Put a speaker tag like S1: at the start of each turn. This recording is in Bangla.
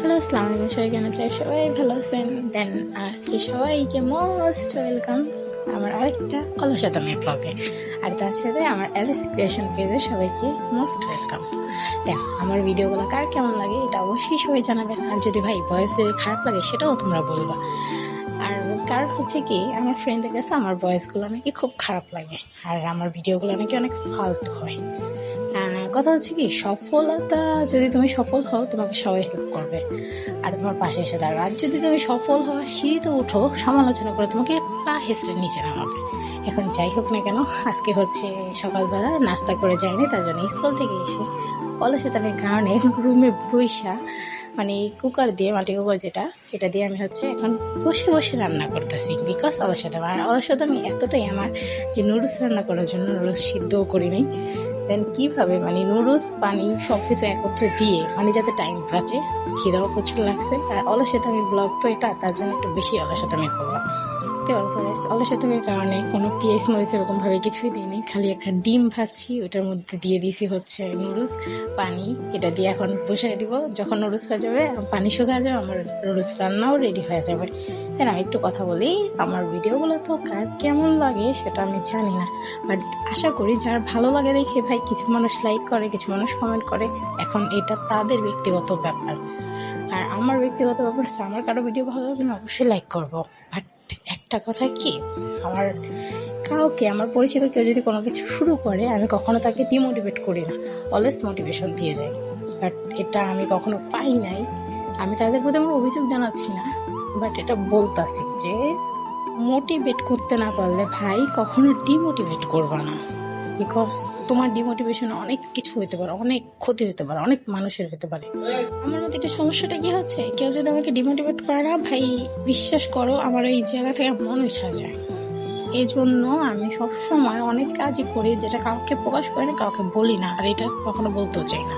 S1: হ্যালো, আসসালামু আলাইকুম। সবাই কেন চাই? সবাই ভালো আছেন? দেন আজকে সবাইকে মোস্ট ওয়েলকাম আমার আরেকটা অলসতা মেয়ে ব্লগে, আর তার সাথে আমার অ্যালিস ক্রিয়েশন পেজে সবাইকে মোস্ট ওয়েলকাম। দেন আমার ভিডিওগুলো কার কেমন লাগে এটা অবশ্যই সবাই জানাবেন, আর যদি ভাই ভয়েস যদি খারাপ লাগে সেটাও তোমরা বলবা। আর কারণ হচ্ছে কি, আমার ফ্রেন্ডদের কাছে আমার ভয়েসগুলো নাকি খুব খারাপ লাগে, আর আমার ভিডিওগুলো নাকি অনেক ফালতু হয়। কথা হচ্ছে কি, সফলতা যদি তুমি সফল হও তোমাকে সবাই হেল্প করবে আর তোমার পাশে এসে দাঁড়াবে, আর যদি তুমি সফল হওয়া সিঁড়িতে উঠো সমালোচনা করে তোমাকে পা হেসড়ে নিচে নামাবে। এখন যাই হোক না কেন, আজকে হচ্ছে সকালবেলা নাস্তা করে যায়নি, তার জন্য স্কুল থেকে এসে অলসতামের কারণে রুমে বইসা মানে কুকার দিয়ে, মাটি কুকার যেটা, এটা দিয়ে আমি হচ্ছে এখন বসে বসে রান্না করতেছি। বিকজ অলসতাম, আর অলসতামি এতটাই আমার যে নুডলস রান্না করার জন্য নুডলস সিদ্ধও করিনি। দেন কীভাবে মানে নুডলস পানি সব কিছু একত্রে দিয়ে মানে যাতে টাইম বাঁচে, খিদাও প্রচুর লাগছে, আর অলসতামি ব্লগ তো এটা, তার জন্য একটু বেশি অলসতামি করলাম। তো অলসতামির কারণে কোনো পেঁয়াজ মরিচ এরকমভাবে কিছুই দিইনি, খালি একটা ডিম ভাজছি, ওটার মধ্যে দিয়ে দিয়েছি হচ্ছে নুডলস পানি, এটা দিয়ে এখন বসাই দিব। যখন নুডলস হয়ে যাবে, পানি শুকিয়ে যাবে, আমার নুডলস রান্নাও রেডি হয়ে যাবে। তাই আমি একটু কথা বলি, আমার ভিডিওগুলো তো কার কেমন লাগে সেটা আমি জানি না, বাট আশা করি যার ভালো লাগে দেখে ভাই কিছু মানুষ লাইক করে, কিছু মানুষ কমেন্ট করে, এখন এটা তাদের ব্যক্তিগত ব্যাপার। আর আমার ব্যক্তিগত ব্যাপার হচ্ছে, আমার কারো ভিডিও ভালো লাগলে আমি অবশ্যই লাইক করবো। বাট একটা কথা কি, আমার কাউকে, আমার পরিচিত কেউ যদি কোনো কিছু শুরু করে, আমি কখনো তাকে ডিমোটিভেট করি না, অলওয়েজ মোটিভেশন দিয়ে যাই। বাট এটা আমি কখনো পাই নাই। আমি তাদের প্রতি আমার অভিযোগ জানাচ্ছি না, বাট এটা বলতাছি যে মোটিভেট করতে না পারলে ভাই কখনো ডিমোটিভেট করবা না। বিকজ তোমার ডিমোটিভেশন অনেক কিছু হতে পারে, অনেক ক্ষতি হতে পারে, অনেক মানুষের হতে পারে। আমার মধ্যে একটা সমস্যাটা কি হচ্ছে, কেউ যদি আমাকে ডিমোটিভেট করে না ভাই, বিশ্বাস করো আমার এই জায়গা থেকে মন উঠা যায়। এই জন্য আমি সবসময় অনেক কাজই করি যেটা কাউকে প্রকাশ করি না, কাউকে বলি না, আর এটা কখনো বলতেও চাই না।